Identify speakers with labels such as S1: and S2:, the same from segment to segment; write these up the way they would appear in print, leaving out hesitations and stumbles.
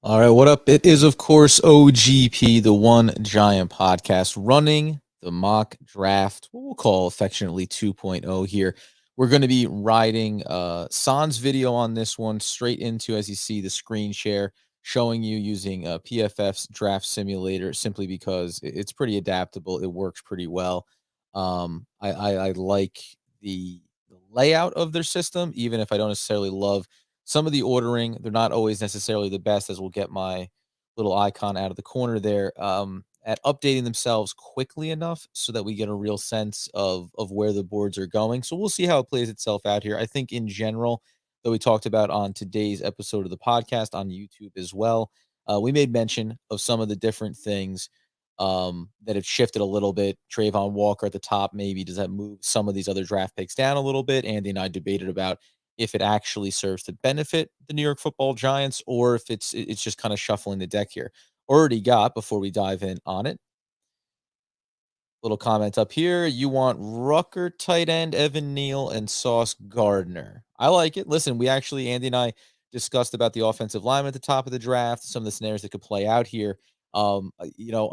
S1: All right, what up? It is, of course, OGP, the One Giant Podcast, running the mock draft, what we'll call affectionately 2.0 here. We're going to be riding San's video on this one straight into, as you see, the screen share showing you using PFF's draft simulator simply because it's pretty adaptable. It works pretty well. I like the layout of their system, even if I don't necessarily love some of the ordering. They're not always necessarily the best, as we'll get my little icon out of the corner there, at updating themselves quickly enough so that we get a real sense of where the boards are going. So we'll see how it plays itself out here. I think in general, that we talked about on today's episode of the podcast on YouTube as well, we made mention of some of the different things that have shifted a little bit. Trayvon Walker at the top, maybe does that move some of these other draft picks down a little bit? Andy and I debated about if it actually serves to benefit the New York Football Giants or if it's just kind of shuffling the deck here. Already got, before we dive in on it, little comment up here. You want Rucker tight end, Evan Neal, and Sauce Gardner. I like it. Listen, we actually, Andy and I discussed about the offensive line at the top of the draft, some of the scenarios that could play out here. I'm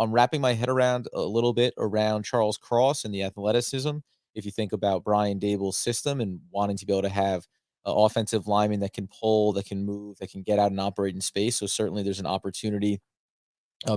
S1: wrapping my head around a little bit around Charles Cross and the athleticism. If you think about Brian Dable's system and wanting to be able to have offensive linemen that can pull, that can move, that can get out and operate in space. So certainly there's an opportunity.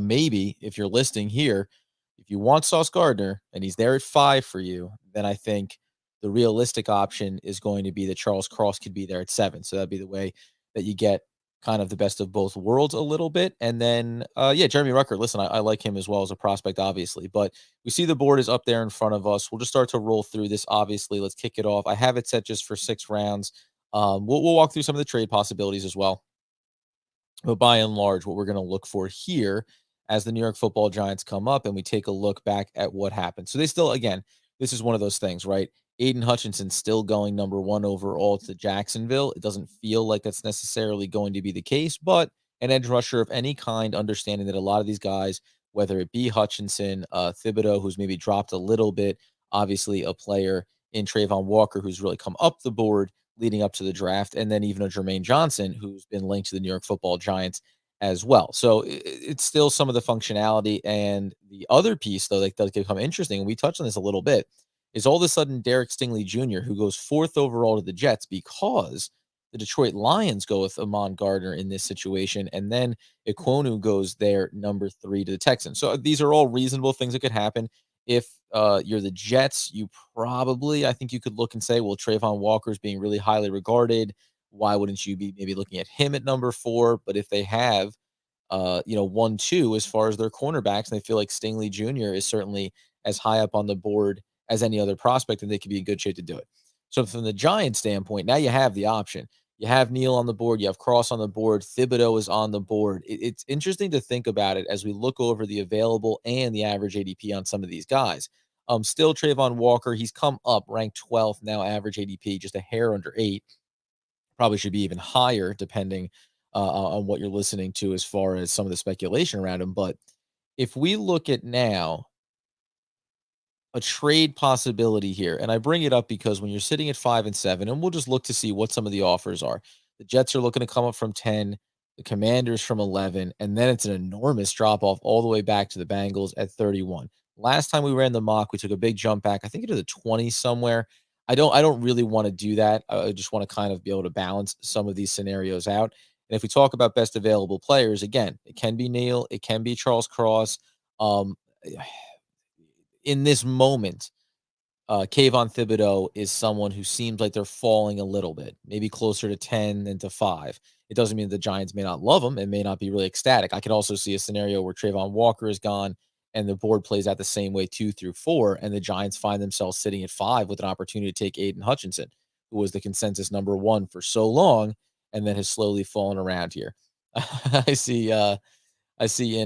S1: Maybe if you're listing here, if you want Sauce Gardner and he's there at 5 for you, then I think the realistic option is going to be that Charles Cross could be there at 7. So that'd be the way that you get kind of the best of both worlds a little bit. And then, yeah, Jeremy Rucker, listen, I like him as well as a prospect, obviously. But we see the board is up there in front of us. We'll just start to roll through this, obviously. Let's kick it off. I have it set just for 6 rounds. We'll walk through some of the trade possibilities as well. But by and large, what we're going to look for here as the New York Football Giants come up and we take a look back at what happened. So they still, again, this is one of those things, right? Aiden Hutchinson still going number 1 overall to Jacksonville. It doesn't feel like that's necessarily going to be the case, but an edge rusher of any kind, understanding that a lot of these guys, whether it be Hutchinson, Thibodeau, who's maybe dropped a little bit, obviously a player in Trayvon Walker, who's really come up the board leading up to the draft, and then even a Jermaine Johnson, who's been linked to the New York Football Giants as well. So it's still some of the functionality. And the other piece, though, that does become interesting, and we touched on this a little bit, is all of a sudden Derek Stingley Jr., who goes 4th overall to the Jets because the Detroit Lions go with Amon Gardner in this situation, and then Ikwonu goes there number 3 to the Texans. So these are all reasonable things that could happen. If you're the Jets, you probably, I think you could look and say, well, Trayvon Walker's being really highly regarded. Why wouldn't you be maybe looking at him at number 4? But if they have, 1, 2 as far as their cornerbacks, and they feel like Stingley Jr. is certainly as high up on the board as any other prospect, and they could be in good shape to do it. So from the Giants standpoint, now you have the option. You have Neal on the board. You have Cross on the board. Thibodeau is on the board. It's interesting to think about it as we look over the available and the average ADP on some of these guys. Still Trayvon Walker, he's come up, ranked 12th, now average ADP, just a hair under 8. Probably should be even higher depending on what you're listening to as far as some of the speculation around him. But if we look at now a trade possibility here. And I bring it up because when you're sitting at 5 and 7, and we'll just look to see what some of the offers are. The Jets are looking to come up from 10, the Commanders from 11, and then it's an enormous drop off all the way back to the Bengals at 31. Last time we ran the mock, we took a big jump back, I think into the 20s somewhere. I don't really want to do that. I just want to kind of be able to balance some of these scenarios out. And if we talk about best available players, again, it can be Neal, it can be Charles Cross. Um, in this moment, Kayvon Thibodeau is someone who seems like they're falling a little bit, maybe closer to 10 than to 5. It doesn't mean the Giants may not love him and may not be really ecstatic. I could also see a scenario where Trayvon Walker is gone and the board plays out the same way 2 through 4, and the Giants find themselves sitting at 5 with an opportunity to take Aiden Hutchinson, who was the consensus number 1 for so long and then has slowly fallen around here. I see I see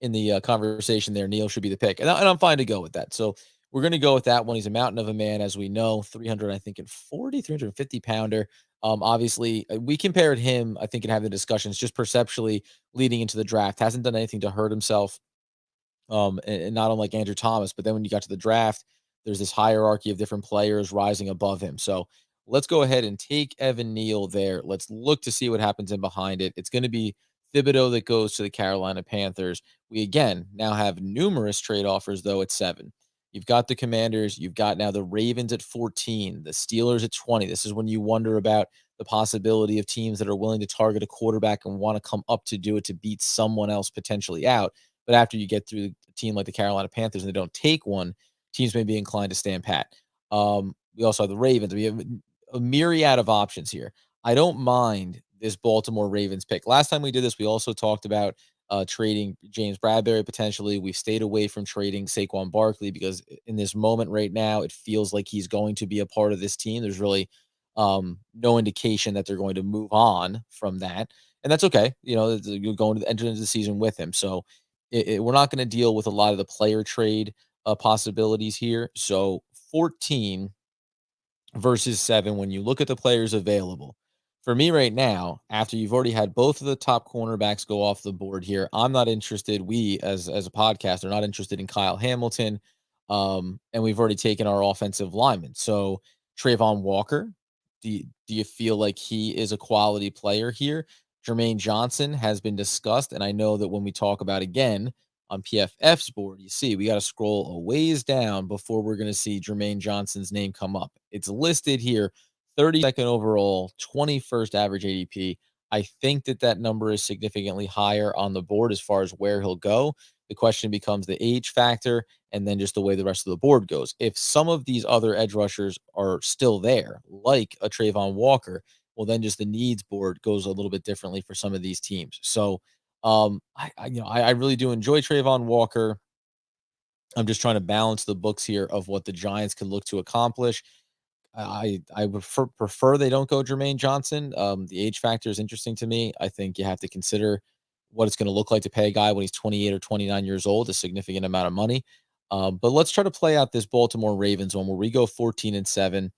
S1: in the conversation there, Neal should be the pick. And I'm fine to go with that. So we're going to go with that one. He's a mountain of a man, as we know, 300, I think, and 350 pounder. Obviously, we compared him, I think, in having the discussions just perceptually leading into the draft. Hasn't done anything to hurt himself, and not unlike Andrew Thomas. But then when you got to the draft, there's this hierarchy of different players rising above him. So Let's go ahead and take Evan Neal there. Let's look to see what happens in behind it. It's going to be Thibodeau that goes to the Carolina Panthers. We again now have numerous trade offers, though, at 7. You've got the Commanders. You've got now the Ravens at 14, the Steelers at 20. This is when you wonder about the possibility of teams that are willing to target a quarterback and want to come up to do it to beat someone else potentially out. But after you get through a team like the Carolina Panthers and they don't take one, teams may be inclined to stand pat. We also have the Ravens. We have a myriad of options here. I don't mind this Baltimore Ravens pick. Last time we did this, we also talked about trading James Bradbury potentially. We've stayed away from trading Saquon Barkley because in this moment right now, it feels like he's going to be a part of this team. There's really no indication that they're going to move on from that, and that's okay. You know, you're going to enter into the season with him, so we're not going to deal with a lot of the player trade possibilities here. So 14 versus 7 when you look at the players available. For me right now, after you've already had both of the top cornerbacks go off the board here, I'm not interested. We as a podcast are not interested in Kyle Hamilton. And we've already taken our offensive lineman. So Trayvon Walker, do you feel like he is a quality player here? Jermaine Johnson has been discussed, and I know that when we talk about again on PFF's board, you see we got to scroll a ways down before we're going to see Jermaine Johnson's name come up. It's listed here 32nd overall, 21st average ADP. I think that that number is significantly higher on the board as far as where he'll go. The question becomes the age factor and then just the way the rest of the board goes. If some of these other edge rushers are still there, like a Trayvon Walker, well, then just the needs board goes a little bit differently for some of these teams. So, I really do enjoy Trayvon Walker. I'm just trying to balance the books here of what the Giants can look to accomplish. I would prefer they don't go Jermaine Johnson. The age factor is interesting to me. I think you have to consider what it's going to look like to pay a guy when he's 28 or 29 years old, a significant amount of money. But let's try to play out this Baltimore Ravens one where we go 14-7.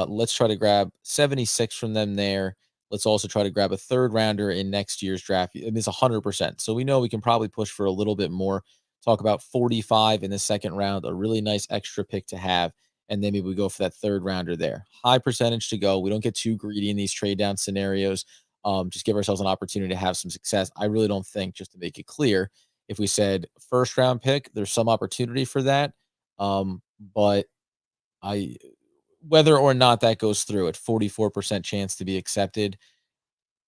S1: Let's try to grab 76 from them there. Let's also try to grab a third rounder in next year's draft. And it's 100%. So we know we can probably push for a little bit more. Talk about 45 in the second round, a really nice extra pick to have. And then maybe we go for that third rounder there. High percentage to go. We don't get too greedy in these trade down scenarios. Just give ourselves an opportunity to have some success. I really don't think, just to make it clear, if we said first round pick, there's some opportunity for that. But I whether or not that goes through at 44% chance to be accepted,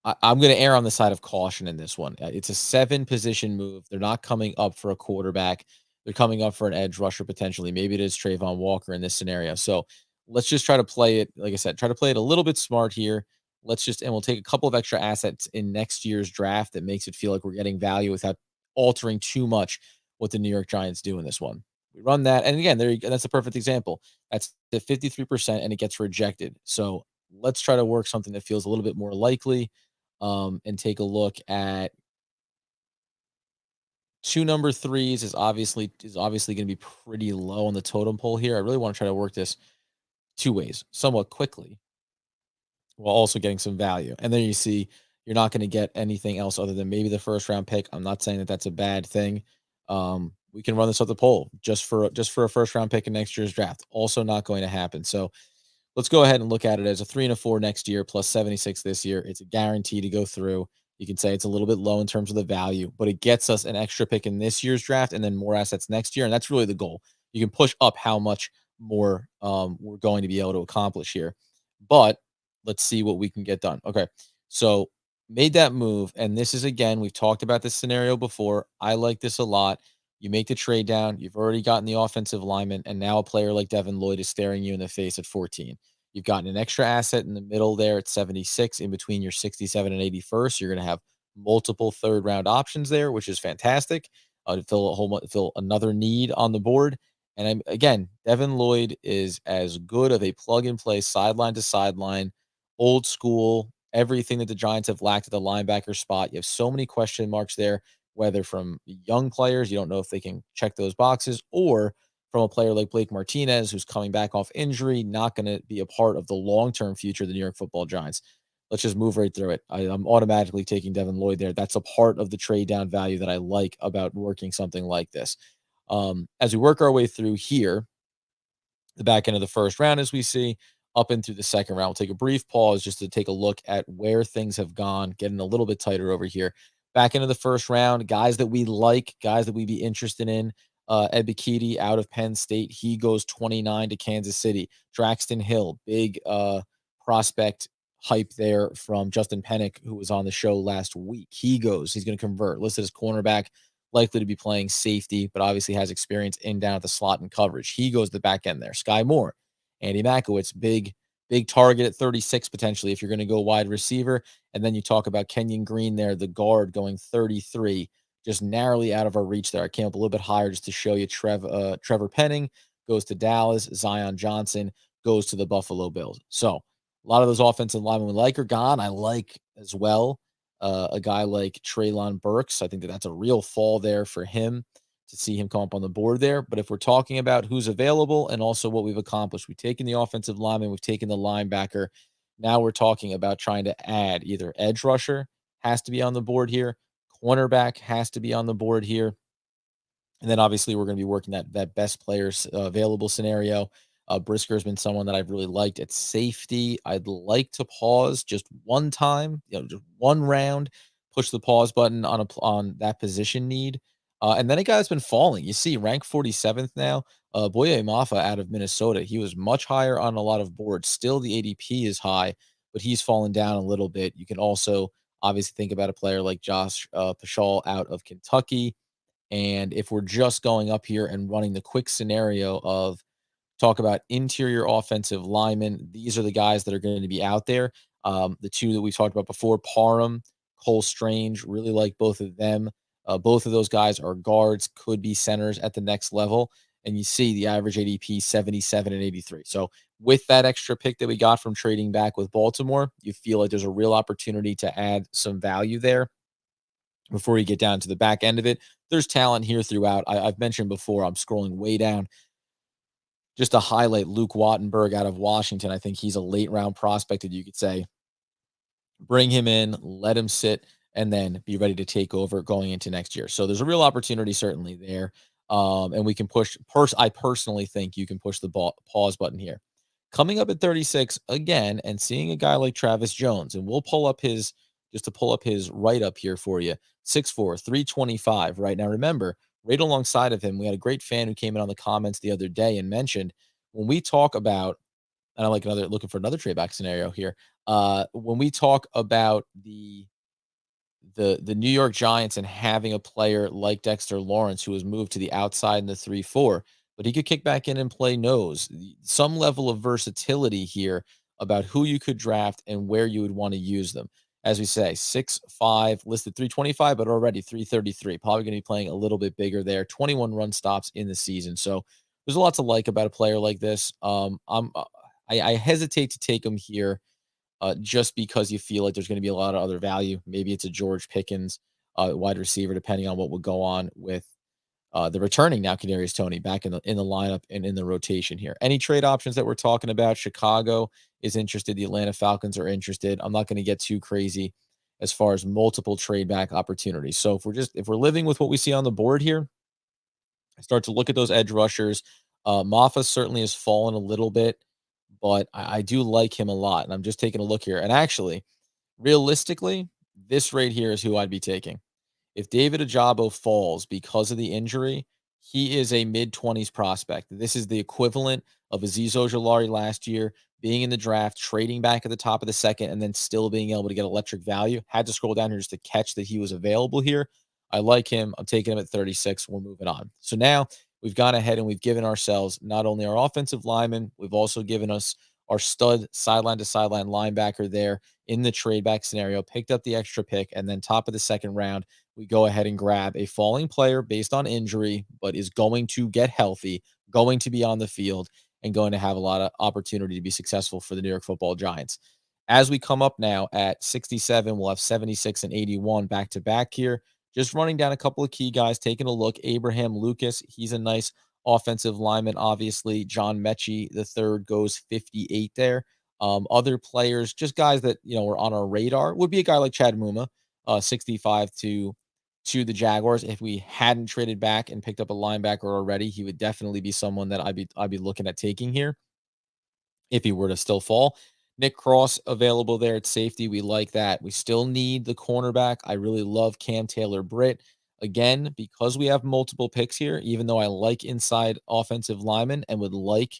S1: I'm going to err on the side of caution in this one. It's a 7 position move. They're not coming up for a quarterback. They're coming up for an edge rusher potentially. Maybe it is Trayvon Walker in this scenario. So let's just try to play it. Like I said, try to play it a little bit smart here. And we'll take a couple of extra assets in next year's draft that makes it feel like we're getting value without altering too much what the New York Giants do in this one. We run that. And again, that's a perfect example. That's the 53% and it gets rejected. So let's try to work something that feels a little bit more likely and take a look at two number threes is obviously going to be pretty low on the totem pole here. I really want to try to work this two ways, somewhat quickly, while also getting some value. And then you see you're not going to get anything else other than maybe the first round pick. I'm not saying that that's a bad thing. We can run this up the pole just for a first round pick in next year's draft. Also not going to happen. So let's go ahead and look at it as a 3 and a 4 next year plus 76 this year. It's a guarantee to go through. You can say it's a little bit low in terms of the value, but it gets us an extra pick in this year's draft and then more assets next year. And that's really the goal. You can push up how much more we're going to be able to accomplish here. But let's see what we can get done. Okay. So made that move. And this is again, we've talked about this scenario before. I like this a lot. You make the trade down. You've already gotten the offensive lineman, and now a player like Devin Lloyd is staring you in the face at 14. You've gotten an extra asset in the middle there at 76 in between your 67 and 81st. You're going to have multiple third round options there, which is fantastic. To fill another need on the board. And again, Devin Lloyd is as good of a plug and play sideline to sideline, old school, everything that the Giants have lacked at the linebacker spot. You have so many question marks there, whether from young players, you don't know if they can check those boxes, or from a player like Blake Martinez, who's coming back off injury, not going to be a part of the long-term future of the New York Football Giants. Let's just move right through it. I'm automatically taking Devin Lloyd there. That's a part of the trade down value that I like about working something like this. As we work our way through here, the back end of the first round, as we see, up and through the second round. We'll take a brief pause just to take a look at where things have gone, getting a little bit tighter over here. Back into the first round, guys that we like, guys that we'd be interested in. Ed Bikiti out of Penn State. He goes 29 to Kansas City. Draxton Hill, big prospect hype there from Justin Pennick, who was on the show last week. He's going to convert. Listed as cornerback, likely to be playing safety, but obviously has experience in down at the slot and coverage. He goes the back end there. Sky Moore, Andy Makowitz, big target at 36 potentially if you're going to go wide receiver. And then you talk about Kenyan Green there, the guard going 33, just narrowly out of our reach there. I came up a little bit higher just to show you. Trevor Penning goes to Dallas. Zion Johnson goes to the Buffalo Bills. So a lot of those offensive linemen we like are gone. I like as well a guy like Treylon Burks. I think that's a real fall there for him to see him come up on the board there. But if we're talking about who's available and also what we've accomplished, we've taken the offensive lineman, we've taken the linebacker. Now we're talking about trying to add either edge rusher has to be on the board here, cornerback has to be on the board here. And then obviously we're going to be working that best players available scenario. Brisker has been someone that I've really liked at safety. I'd like to pause just one time, just one round, push the pause button on that position need. And then a guy that's been falling. You see, ranked 47th now. Boye Mafa out of Minnesota. He was much higher on a lot of boards. Still, the ADP is high, but he's fallen down a little bit. You can also obviously think about a player like Josh Pashal out of Kentucky. And if we're just going up here and running the quick scenario of talk about interior offensive linemen, these are the guys that are going to be out there. The two that we talked about before, Parham, Cole Strange, really like both of them. Both of those guys are guards, could be centers at the next level. And you see the average ADP 77 and 83. So with that extra pick that we got from trading back with Baltimore, you feel like there's a real opportunity to add some value there before you get down to the back end of it. There's talent here throughout. I've mentioned before, I'm scrolling way down just to highlight Luke Wattenberg out of Washington. I think he's a late round prospect that you could say, bring him in, let him sit, and then be ready to take over going into next year. So there's a real opportunity certainly there. And we can push, I personally think you can push the pause button here. Coming up at 36 again and seeing a guy like Travis Jones, and we'll pull up his, just to pull up his write up here for you, 6'4", 325. Right now, remember, right alongside of him, we had a great fan who came in on the comments the other day and mentioned when we talk about, and I like looking for another trade back scenario here. When we talk about the New York Giants and having a player like Dexter Lawrence who was moved to the outside in the 3-4, but he could kick back in and play nose. Some level of versatility here about who you could draft and where you would want to use them. As we say, 6'5", listed 325, but already 333. Probably going to be playing a little bit bigger there. 21 run stops in the season. So there's a lot to like about a player like this. I hesitate to take him here just because you feel like there's going to be a lot of other value. Maybe it's a George Pickens wide receiver, depending on what will go on with the returning now Kadarius Toney back in the lineup and in the rotation here. Any trade options that we're talking about? Chicago is interested. The Atlanta Falcons are interested. I'm not going to get too crazy as far as multiple trade back opportunities. So if we're living with what we see on the board here, I start to look at those edge rushers. Maffa certainly has fallen a little bit, but I do like him a lot. And I'm just taking a look here. And actually, realistically, this right here is who I'd be taking. If David Ajabo falls because of the injury, he is a mid-20s prospect. This is the equivalent of Azeez Ojulari last year, being in the draft, trading back at the top of the second, and then still being able to get electric value. Had to scroll down here just to catch that he was available here. I like him. I'm taking him at 36. We're moving on. So now we've gone ahead and we've given ourselves not only our offensive lineman, we've also given us our stud sideline to sideline linebacker there in the trade back scenario, picked up the extra pick, and then top of the second round, we go ahead and grab a falling player based on injury, but is going to get healthy, going to be on the field, and going to have a lot of opportunity to be successful for the New York Football Giants. As we come up now at 67, we'll have 76 and 81 back to back here. Just running down a couple of key guys, taking a look. Abraham Lucas, he's a nice offensive lineman, obviously. John Mechie, the third, goes 58 there. Other players, just guys that, were on our radar, would be a guy like Chad Muma, 65 to the Jaguars. If we hadn't traded back and picked up a linebacker already, he would definitely be someone that I'd be looking at taking here. if he were to still fall. Nick Cross available there at safety. We like that. We still need the cornerback. I really love Cam Taylor Britt. Again, because we have multiple picks here, even though I like inside offensive linemen and would like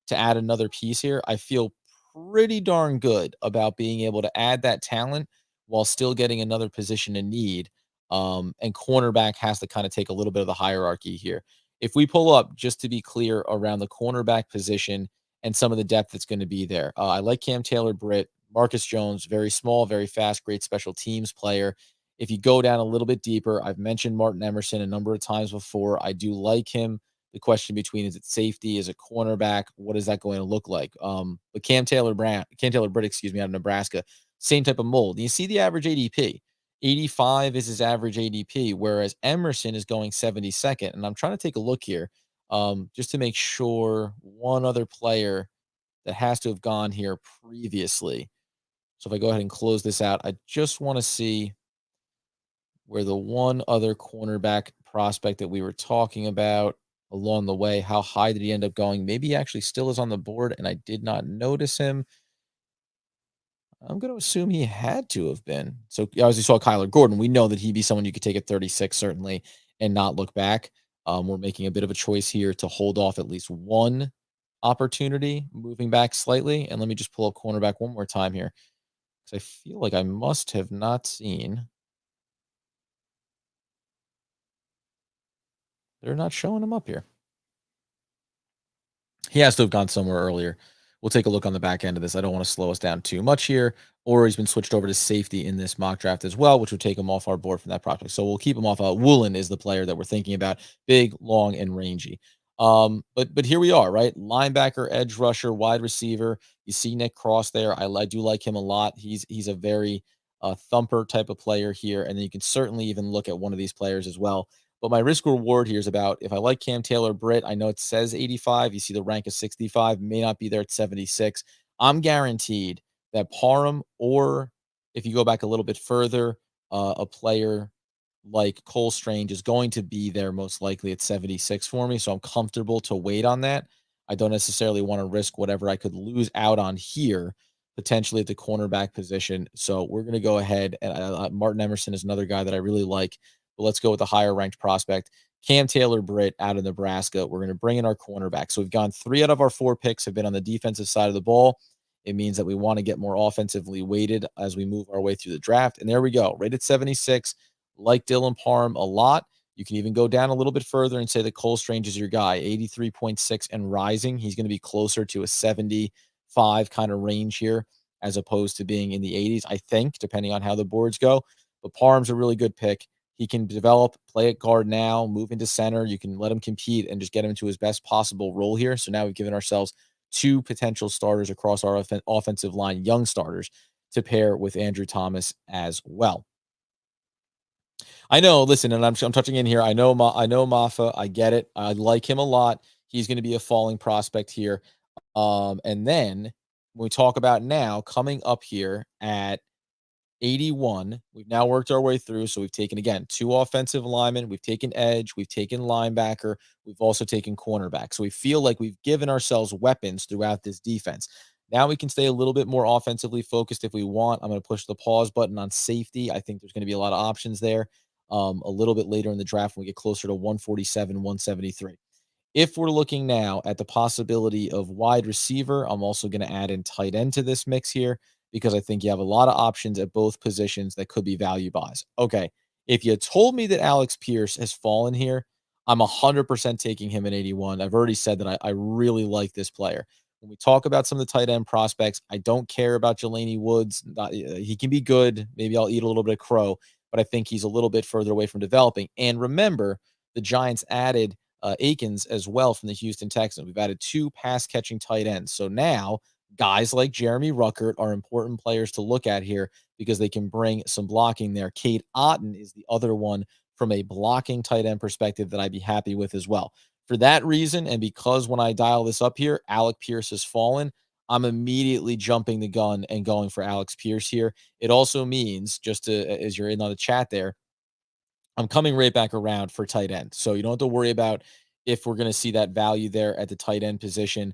S1: to add another piece here, I feel pretty darn good about being able to add that talent while still getting another position in need. And cornerback has to kind of take a little bit of the hierarchy here. If we pull up, just to be clear, around the cornerback position, and some of the depth that's going to be there. I like Cam Taylor Britt, Marcus Jones, very small, very fast, great special teams player. If you go down a little bit deeper, I've mentioned Martin Emerson a number of times before. I do like him. The question between, is it safety, is it cornerback? What is that going to look like? But Cam Taylor Britt, excuse me, out of Nebraska, same type of mold. You see the average ADP. 85 is his average ADP, whereas Emerson is going 72nd. And I'm trying to take a look here, just to make sure one other player that has to have gone here previously. So if I go ahead and close this out, I just want to see where the one other cornerback prospect that we were talking about along the way, how high did he end up going? Maybe he actually still is on the board and I did not notice him. I'm going to assume he had to have been. So as you saw Kyler Gordon, we know that he'd be someone you could take at 36 certainly and not look back. We're making a bit of a choice here to hold off at least one opportunity, moving back slightly. And let me just pull up cornerback one more time here because I feel like I must have not seen. They're not showing him up here. He has to have gone somewhere earlier. We'll take a look on the back end of this. I don't want to slow us down too much here. Or he's been switched over to safety in this mock draft as well, which would take him off our board from that prospect. So we'll keep him off. Woolen is the player that we're thinking about. Big, long, and rangy. But here we are, right? Linebacker, edge rusher, wide receiver. You see Nick Cross there. I do like him a lot. He's a very thumper type of player here. And then you can certainly even look at one of these players as well. But my risk reward here is about, if I like Cam Taylor Britt, I know it says 85. You see the rank of 65, may not be there at 76. I'm guaranteed that Parham, or if you go back a little bit further, a player like Cole Strange is going to be there most likely at 76 for me. So I'm comfortable to wait on that. I don't necessarily want to risk whatever I could lose out on here, potentially at the cornerback position. So we're going to go ahead and Martin Emerson is another guy that I really like. But let's go with the higher ranked prospect, Cam Taylor Britt out of Nebraska. We're going to bring in our cornerback. So we've gone 3 out of our 4 picks have been on the defensive side of the ball. It means that we want to get more offensively weighted as we move our way through the draft. And there we go, right at 76. Like Dylan Parham a lot. You can even go down a little bit further and say that Cole Strange is your guy, 83.6 and rising. He's going to be closer to a 75 kind of range here as opposed to being in the 80s, I think, depending on how the boards go. But Parham's a really good pick. He can develop, play at guard now, move into center. You can let him compete and just get him into his best possible role here. So now we've given ourselves 2 potential starters across our offensive line, young starters, to pair with Andrew Thomas as well. I know, listen, and I'm touching in here. I know Maffa. I get it. I like him a lot. He's going to be a falling prospect here. And then when we talk about now coming up here at 81. We've now worked our way through. So we've taken, again, 2 offensive linemen. We've taken edge. We've taken linebacker. We've also taken cornerback. So we feel like we've given ourselves weapons throughout this defense. Now we can stay a little bit more offensively focused if we want. I'm going to push the pause button on safety. I think there's going to be a lot of options there a little bit later in the draft when we get closer to 147, 173. If we're looking now at the possibility of wide receiver, I'm also going to add in tight end to this mix here because I think you have a lot of options at both positions that could be value buys. Okay. If you told me that Alex Pierce has fallen here, I'm 100% taking him at 81. I've already said that I really like this player. When we talk about some of the tight end prospects, I don't care about Jelani Woods. He can be good. Maybe I'll eat a little bit of crow, but I think he's a little bit further away from developing. And remember, the Giants added Akins as well from the Houston Texans. We've added 2 pass catching tight ends. So now guys like Jeremy Ruckert are important players to look at here because they can bring some blocking there. Cade Otton is the other one from a blocking tight end perspective that I'd be happy with as well. For that reason, and because when I dial this up here, Alec Pierce has fallen, I'm immediately jumping the gun and going for Alex Pierce here. It also means, just to, as you're in on the chat there, I'm coming right back around for tight end. So you don't have to worry about if we're going to see that value there at the tight end position.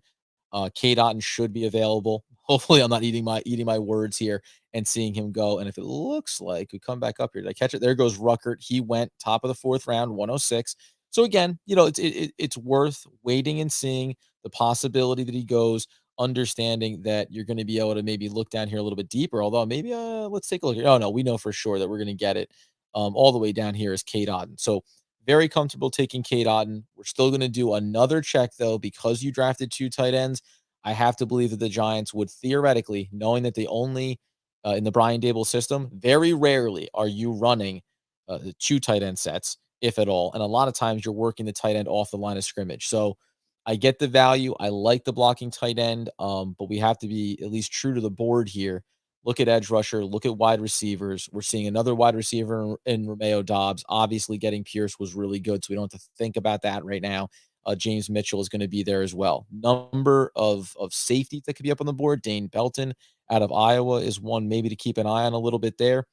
S1: K. Dotton should be available. Hopefully, I'm not eating my words here and seeing him go. And if it looks like we come back up here, did I catch it? There goes Ruckert. He went top of the fourth round, 106. So again, it's worth waiting and seeing the possibility that he goes, understanding that you're going to be able to maybe look down here a little bit deeper. Although maybe let's take a look here. Oh no, we know for sure that we're going to get it. All the way down here is K. Dotton. So very comfortable taking Kate Otten. We're still going to do another check, though, because you drafted two tight ends. I have to believe that the Giants would theoretically, knowing that they only, in the Brian Dable system, very rarely are you running the two tight end sets, if at all. And a lot of times you're working the tight end off the line of scrimmage. So I get the value. I like the blocking tight end, but we have to be at least true to the board here. Look at edge rusher, look at wide receivers. We're seeing another wide receiver in Romeo Dobbs. Obviously, getting Pierce was really good, so we don't have to think about that right now. James Mitchell is going to be there as well. Number of safeties that could be up on the board. Dane Belton out of Iowa is one maybe to keep an eye on a little bit there.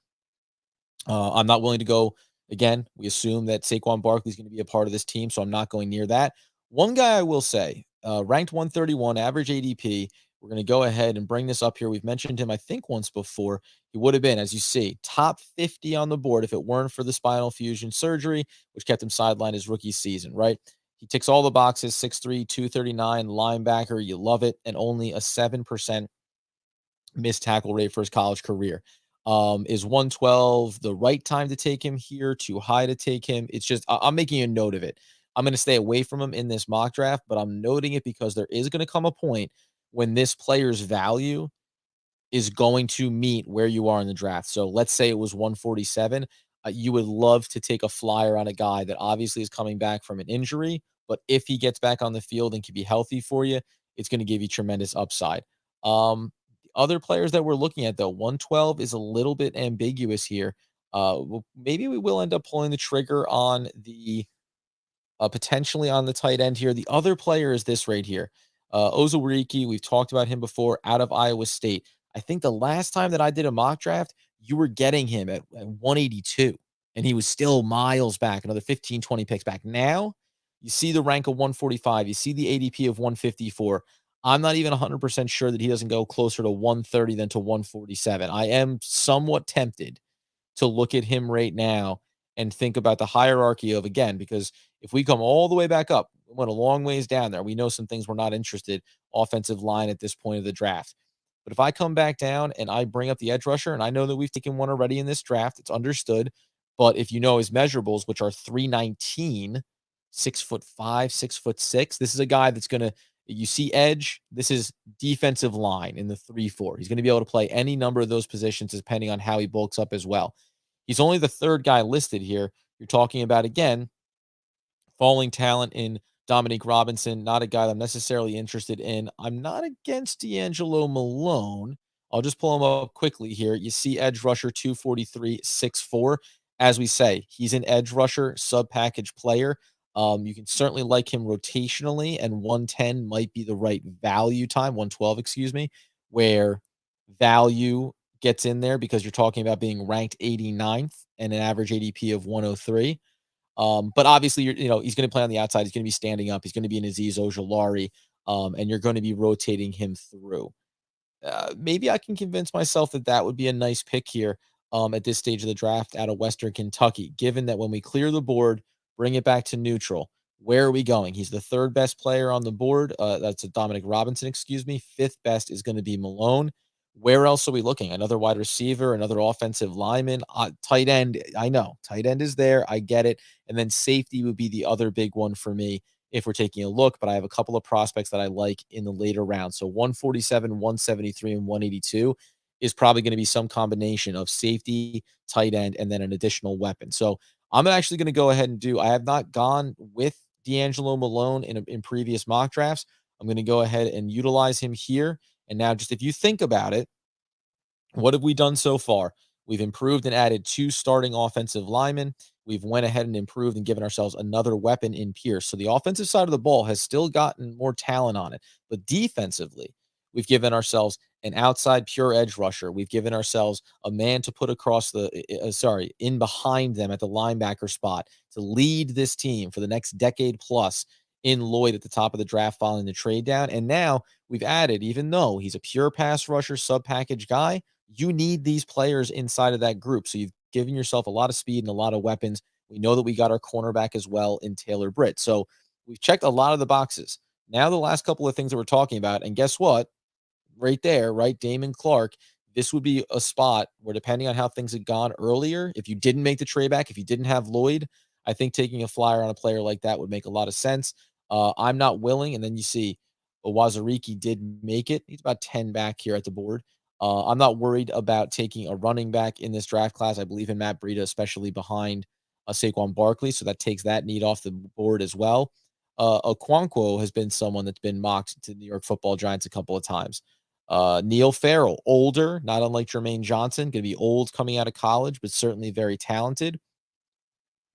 S1: I'm not willing to go again. We assume that Saquon Barkley is going to be a part of this team, so I'm not going near that. One guy I will say, ranked 131, average ADP. We're going to go ahead and bring this up here. We've mentioned him, I think, once before. He would have been, as you see, top 50 on the board if it weren't for the spinal fusion surgery, which kept him sidelined his rookie season, right? He ticks all the boxes, 6'3", 239, linebacker. You love it. And only a 7% missed tackle rate for his college career. Is 112 the right time to take him here? Too high to take him? It's just I'm making a note of it. I'm going to stay away from him in this mock draft, but I'm noting it because there is going to come a point when this player's value is going to meet where you are in the draft. So let's say it was 147. You would love to take a flyer on a guy that obviously is coming back from an injury, but if he gets back on the field and can be healthy for you, it's going to give you tremendous upside. Other players that we're looking at, though, 112 is a little bit ambiguous here. Maybe we will end up pulling the trigger on the potentially on the tight end here. The other player is this right here. Ozuriki, we've talked about him before, out of Iowa State. I think the last time that I did a mock draft, you were getting him at 182, and he was still miles back, another 15, 20 picks back. Now, you see the rank of 145, you see the ADP of 154. I'm not even 100% sure that he doesn't go closer to 130 than to 147. I am somewhat tempted to look at him right now and think about the hierarchy of, again, because if we come all the way back up, we went a long ways down there. We know some things we're not interested, offensive line at this point of the draft. But if I come back down and I bring up the edge rusher, and I know that we've taken one already in this draft, it's understood. But if you know his measurables, which are 319, 6'5", 6'6", this is a guy that's going to, you see edge, this is defensive line in the 3-4. He's going to be able to play any number of those positions depending on how he bulks up as well. He's only the third guy listed here. You're talking about, again, falling talent in Dominique Robinson, not a guy that I'm necessarily interested in. I'm not against D'Angelo Malone. I'll just pull him up quickly here. You see edge rusher 243, 6'4". As we say, he's an edge rusher, sub-package player. You can certainly like him rotationally, and 110 might be the right value time, 112, excuse me, where value gets in there because you're talking about being ranked 89th and an average ADP of 103. But obviously, he's going to play on the outside. He's going to be standing up. He's going to be an Azeez Ojulari, and you're going to be rotating him through. Maybe I can convince myself that that would be a nice pick here at this stage of the draft out of Western Kentucky, given that when we clear the board, bring it back to neutral, where are we going? He's the third best player on the board. That's a Dominic Robinson, excuse me. Fifth best is going to be Malone. Where else are we looking? Another wide receiver, another offensive lineman, tight end. I know tight end is there. I get it. And then safety would be the other big one for me if we're taking a look, but I have a couple of prospects that I like in the later rounds. So 147, 173, and 182 is probably going to be some combination of safety, tight end, and then an additional weapon. So I'm actually going to go ahead and I have not gone with D'Angelo Malone in previous mock drafts. I'm going to go ahead and utilize him here. And now just if you think about it, what have we done so far? We've improved and added 2 starting offensive linemen. We've went ahead and improved and given ourselves another weapon in Pierce. So the offensive side of the ball has still gotten more talent on it. But defensively, we've given ourselves an outside pure edge rusher. We've given ourselves a man to put across in behind them at the linebacker spot to lead this team for the next decade plus in Lloyd at the top of the draft following the trade down. And now we've added, even though he's a pure pass rusher, sub package guy, you need these players inside of that group. So you've given yourself a lot of speed and a lot of weapons. We know that we got our cornerback as well in Taylor Britt. So we've checked a lot of the boxes. Now, the last couple of things that we're talking about, and guess what? Right there, right? Damon Clark. This would be a spot where, depending on how things had gone earlier, if you didn't make the trade back, if you didn't have Lloyd, I think taking a flyer on a player like that would make a lot of sense. I'm not willing. And then you see Owazariki did make it. He's about 10 back here at the board. I'm not worried about taking a running back in this draft class. I believe in Matt Breida, especially behind Saquon Barkley. So that takes that need off the board as well. Okonkwo has been someone that's been mocked to the New York Football Giants a couple of times. Neil Farrell, older, not unlike Jermaine Johnson, going to be old coming out of college, but certainly very talented.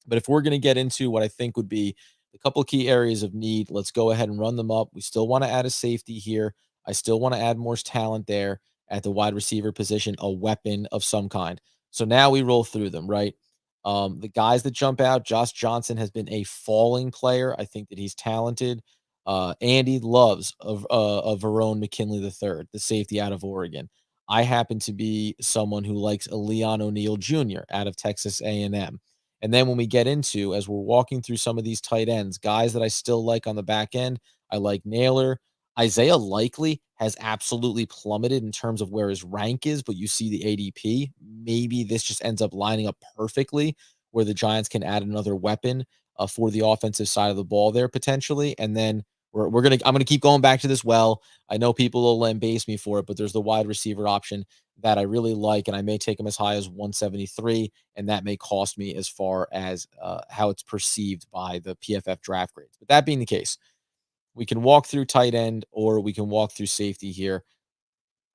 S1: But if we're going to get into what I think would be a couple of key areas of need, let's go ahead and run them up. We still want to add a safety here. I still want to add more talent there at the wide receiver position, a weapon of some kind. So now we roll through them, right? The guys that jump out, Josh Johnson has been a falling player. I think that he's talented. Andy loves of Verone McKinley III, the safety out of Oregon. I happen to be someone who likes a Leon O'Neal Jr. out of Texas A&M. And then when we get into, as we're walking through some of these tight ends, guys that I still like on the back end, I like Naylor. Isaiah Likely has absolutely plummeted in terms of where his rank is, but you see the ADP. Maybe this just ends up lining up perfectly where the Giants can add another weapon for the offensive side of the ball there potentially. And then I'm gonna keep going back to this. Well, I know people will lambaste me for it, but there's the wide receiver option that I really like, and I may take him as high as 173, and that may cost me as far as how it's perceived by the PFF draft grades. But that being the case, we can walk through tight end or we can walk through safety here.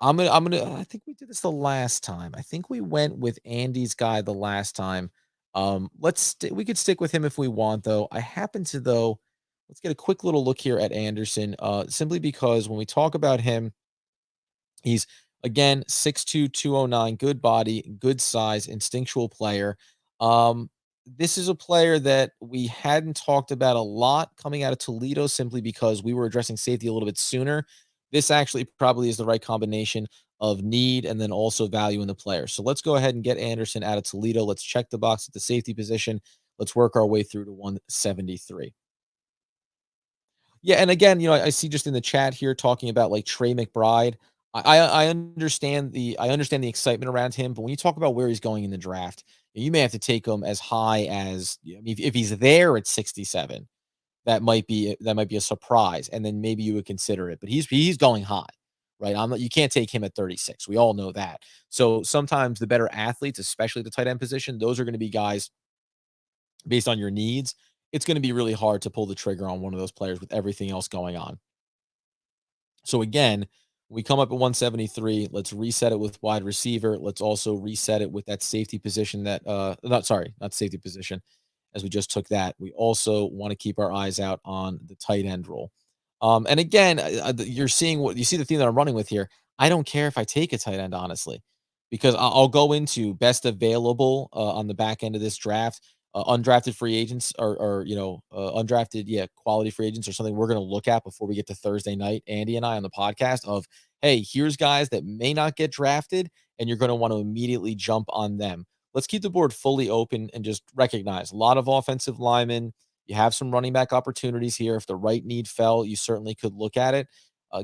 S1: I think we did this the last time. I think we went with Andy's guy the last time. We could stick with him if we want, though. I happen to, though. Let's get a quick little look here at Anderson, simply because when we talk about him, he's again 6'2", 209, good body, good size, instinctual player. This is a player that we hadn't talked about a lot coming out of Toledo simply because we were addressing safety a little bit sooner. This actually probably is the right combination of need and then also value in the player. So let's go ahead and get Anderson out of Toledo. Let's check the box at the safety position. Let's work our way through to 173. Yeah, and again, I see just in the chat here talking about like Trey McBride. I understand the excitement around him, but when you talk about where he's going in the draft, you may have to take him as high as, I mean, if he's there at 67, that might be a surprise, and then maybe you would consider it. But he's going high, right? You can't take him at 36. We all know that. So sometimes the better athletes, especially the tight end position, those are going to be guys based on your needs. It's going to be really hard to pull the trigger on one of those players with everything else going on. So again, we come up at 173. Let's reset it with wide receiver. Let's also reset it with that safety position not safety position, as we just took that. We also want to keep our eyes out on the tight end role. And again, you're seeing what you see the theme that I'm running with here. I don't care if I take a tight end, honestly, because I'll go into best available on the back end of this draft. Undrafted free agents undrafted, yeah, quality free agents are something we're going to look at before we get to Thursday night, Andy and I on the podcast of, hey, here's guys that may not get drafted and you're going to want to immediately jump on them. Let's keep the board fully open and just recognize a lot of offensive linemen. You have some running back opportunities here. If the right need fell, you certainly could look at it.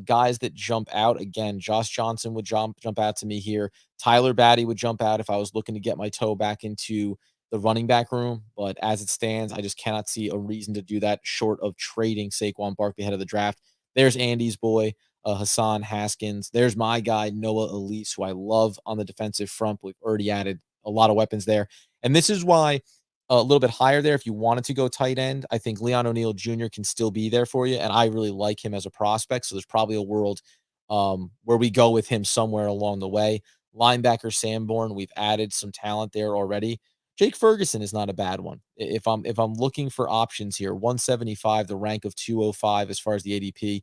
S1: Guys that jump out, again, Josh Johnson would jump out to me here. Tyler Batty would jump out if I was looking to get my toe back into the running back room. But as it stands, I just cannot see a reason to do that short of trading Saquon Barkley ahead of the draft. There's Andy's boy, Hassan Haskins. There's my guy, Noah Elise, who I love on the defensive front. We've already added a lot of weapons there. And this is why a little bit higher there. If you wanted to go tight end, I think Leon O'Neal Jr. can still be there for you. And I really like him as a prospect. So there's probably a world where we go with him somewhere along the way. Linebacker Sanborn, we've added some talent there already. Jake Ferguson is not a bad one. If I'm looking for options here, 175, the rank of 205 as far as the ADP.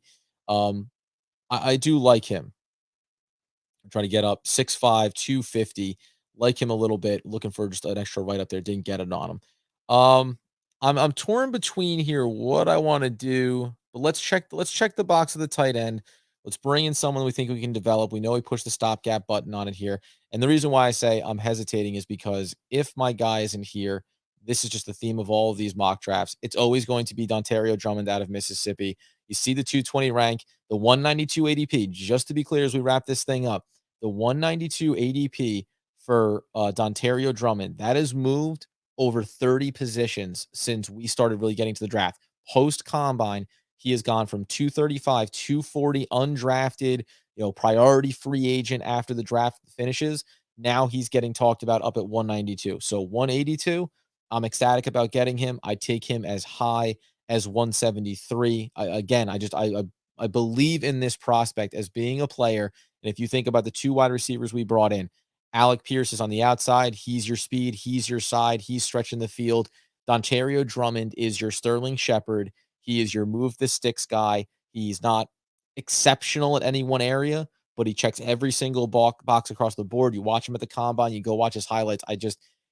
S1: I do like him. I'm trying to get up 6'5", 250. Like him a little bit. Looking for just an extra right up there. Didn't get it on him. I'm torn between here what I want to do, but let's check the box of the tight end. Let's bring in someone we think we can develop. We know we pushed the stopgap button on it here. And the reason why I say I'm hesitating is because if my guy isn't here, this is just the theme of all of these mock drafts. It's always going to be Dontario Drummond out of Mississippi. You see the 220 rank, the 192 ADP, just to be clear as we wrap this thing up, the 192 ADP for Dontario Drummond, that has moved over 30 positions since we started really getting to the draft. Post combine, he has gone from 235, 240 undrafted, priority free agent after the draft finishes. Now he's getting talked about up at 192. So 182, I'm ecstatic about getting him. I take him as high as 173. I believe in this prospect as being a player. And if you think about the two wide receivers we brought in, Alec Pierce is on the outside. He's your speed. He's your side. He's stretching the field. Dontario Drummond is your Sterling Shepard. He is your move the sticks guy. He's not exceptional at any one area, but he checks every single box across the board. You watch him at the combine, you go watch his highlights.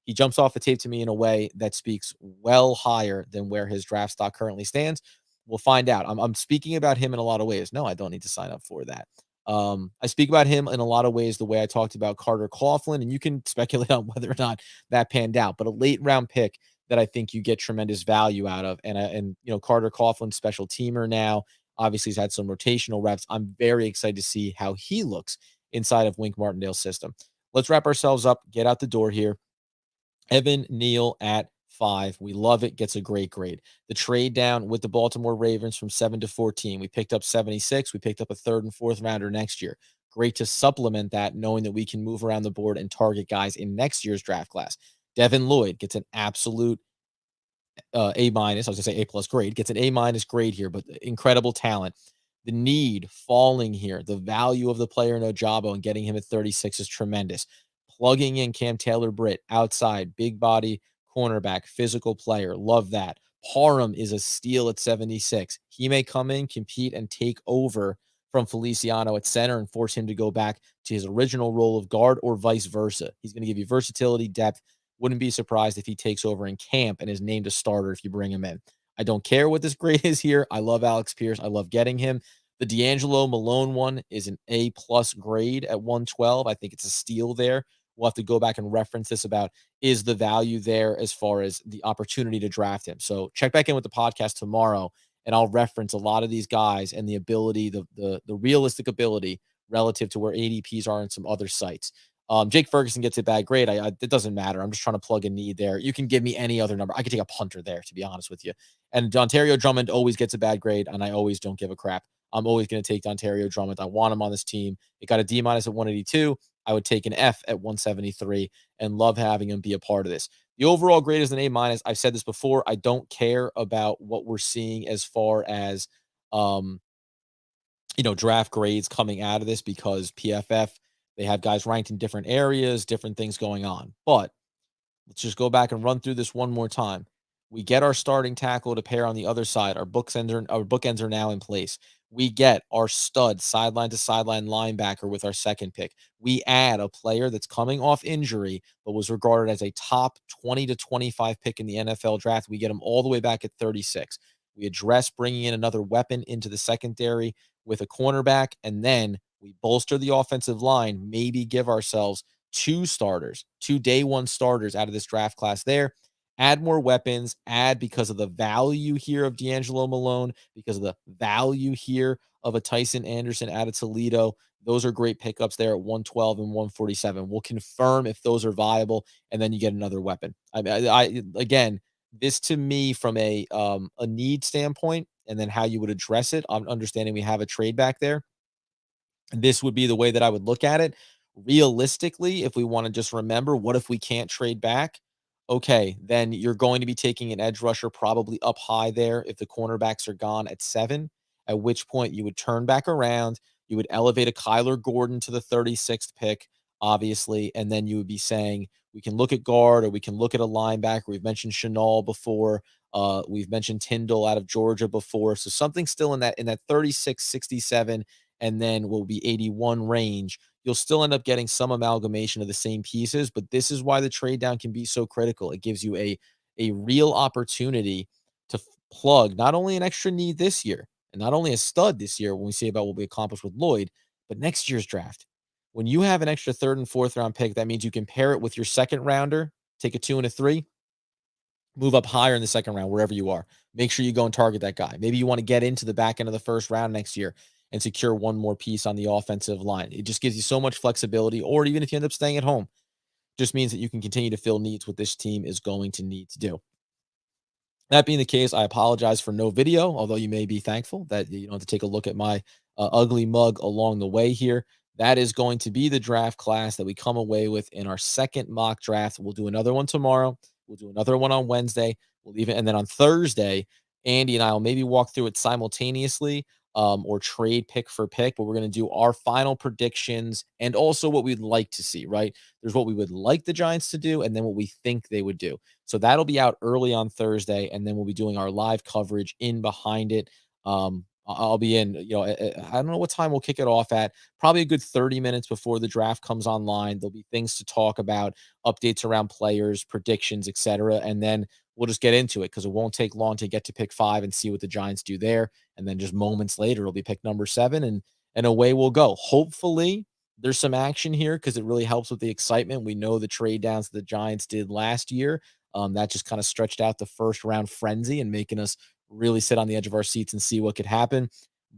S1: He jumps off the tape to me in a way that speaks well higher than where his draft stock currently stands. We'll find out. I'm speaking about him in a lot of ways. No, I don't need to sign up for that. I speak about him in a lot of ways the way I talked about Carter Coughlin, and you can speculate on whether or not that panned out. But a late round pick that I think you get tremendous value out of, and Carter Coughlin, special teamer now, obviously he's had some rotational reps. I'm very excited to see how he looks inside of Wink Martindale's system. Let's wrap ourselves up, get out the door here. Evan Neal at 5. We love it. Gets a great grade. The trade down with the Baltimore Ravens from 7 to 14. We picked up 76. We picked up a third and fourth rounder next year. Great to supplement that, knowing that we can move around the board and target guys in next year's draft class. Devin Lloyd gets an absolute A minus. I was gonna say A plus grade. Gets an A minus grade here, but incredible talent. The need falling here, the value of the player in Ojabo and getting him at 36 is tremendous. Plugging in Cam Taylor Britt outside, big body cornerback, physical player. Love that. Parham is a steal at 76. He may come in, compete, and take over from Feliciano at center and force him to go back to his original role of guard or vice versa. He's going to give you versatility, depth. Wouldn't be surprised if he takes over in camp and is named a starter if you bring him in. I don't care what this grade is here. I love Alex Pierce. I love getting him. The D'Angelo Malone one is an A plus grade at 112. I think it's a steal there. We'll have to go back and reference this about is the value there as far as the opportunity to draft him. So check back in with the podcast tomorrow, and I'll reference a lot of these guys and the ability, the realistic ability relative to where ADPs are in some other sites. Jake Ferguson gets a bad grade. It doesn't matter. I'm just trying to plug a need there. You can give me any other number. I could take a punter there, to be honest with you. And Dontario Drummond always gets a bad grade, and I always don't give a crap. I'm always going to take Dontario Drummond. I want him on this team. It got a D minus at 182. I would take an F at 173 and love having him be a part of this. The overall grade is an A minus. I've said this before. I don't care about what we're seeing as far as um, draft grades coming out of this because PFF, they have guys ranked in different areas, different things going on. But let's just go back and run through this one more time. We get our starting tackle to pair on the other side. Our bookends are now in place. We get our stud sideline to sideline linebacker with our second pick. We add a player that's coming off injury, but was regarded as a top 20 to 25 pick in the NFL draft. We get him all the way back at 36. We address bringing in another weapon into the secondary with a cornerback, and then we bolster the offensive line, maybe give ourselves two day one starters out of this draft class there. Add more weapons, add because of the value here of D'Angelo Malone, because of the value here of a Tyson Anderson out of Toledo. Those are great pickups there at 112 and 147. We'll confirm if those are viable, and then you get another weapon. Again, this to me from a need standpoint, and then how you would address it. I'm understanding we have a trade back there. This would be the way that I would look at it. Realistically, if we want to just remember, what if we can't trade back? Okay, then you're going to be taking an edge rusher probably up high there if the cornerbacks are gone at 7, at which point you would turn back around. You would elevate a Kyler Gordon to the 36th pick, obviously, and then you would be saying, we can look at guard or we can look at a linebacker. We've mentioned Chenal before. We've mentioned Tyndall out of Georgia before. So something still in that 36, 67, and then will be 81 range. You'll still end up getting some amalgamation of the same pieces, but this is why the trade down can be so critical. It gives you a real opportunity to plug not only an extra need this year and not only a stud this year when we see about what we accomplished with Lloyd, but next year's draft. When you have an extra third and fourth round pick, that means you can pair it with your second rounder, take a 2 and a 3, move up higher in the second round, wherever you are. Make sure you go and target that guy. Maybe you want to get into the back end of the first round next year and secure one more piece on the offensive line. It just gives you so much flexibility. Or even if you end up staying at home, just means that you can continue to fill needs what this team is going to need to do. That being the case, I apologize for no video, although you may be thankful that you don't have to take a look at my ugly mug along the way here. That is going to be the draft class that we come away with in our second mock draft. We'll do another one tomorrow. We'll do another one on Wednesday. We'll leave it. And then on Thursday, Andy and I will maybe walk through it simultaneously or trade pick for pick, but we're going to do our final predictions and also what we'd like to see, right? There's what we would like the Giants to do and then what we think they would do. So that'll be out early on Thursday, and then we'll be doing our live coverage in behind it. I'll be in, I don't know what time we'll kick it off at. Probably a good 30 minutes before the draft comes online. There'll be things to talk about, updates around players, predictions, etc. And then we'll just get into it because it won't take long to get to pick 5 and see what the Giants do there. And then just moments later, it'll be pick number 7, and away we'll go. Hopefully, there's some action here because it really helps with the excitement. We know the trade downs that the Giants did last year. That just kind of stretched out the first round frenzy and making us really sit on the edge of our seats and see what could happen.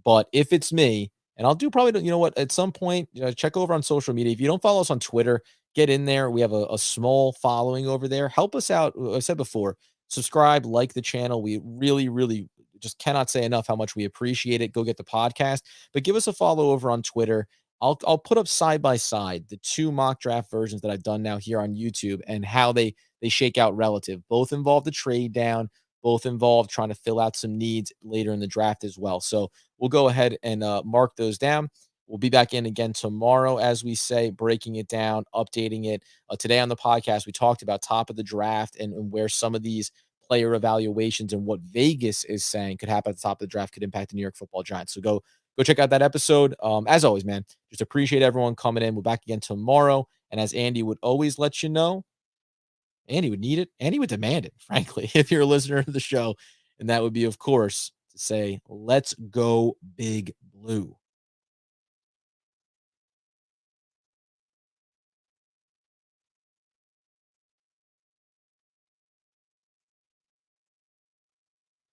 S1: But if it's me, and I'll do probably, you know what, at some point, check over on social media. If you don't follow us on Twitter, get in there. We have a small following over there. Help us out. I said before, subscribe, like the channel. We really, really just cannot say enough how much we appreciate it. Go get the podcast, but give us a follow over on Twitter. I'll put up side by side the 2 mock draft versions that I've done now here on YouTube and how they shake out relative. Both involve the trade down, both involve trying to fill out some needs later in the draft as well. So we'll go ahead and mark those down. We'll be back in again tomorrow, as we say, breaking it down, updating it. Today on the podcast, we talked about top of the draft and where some of these player evaluations and what Vegas is saying could happen at the top of the draft could impact the New York Football Giants. So go check out that episode. As always, man, just appreciate everyone coming in. We're back again tomorrow. And as Andy would always let you know, Andy would need it. Andy would demand it, frankly, if you're a listener to the show. And that would be, of course, to say, let's go Big Blue.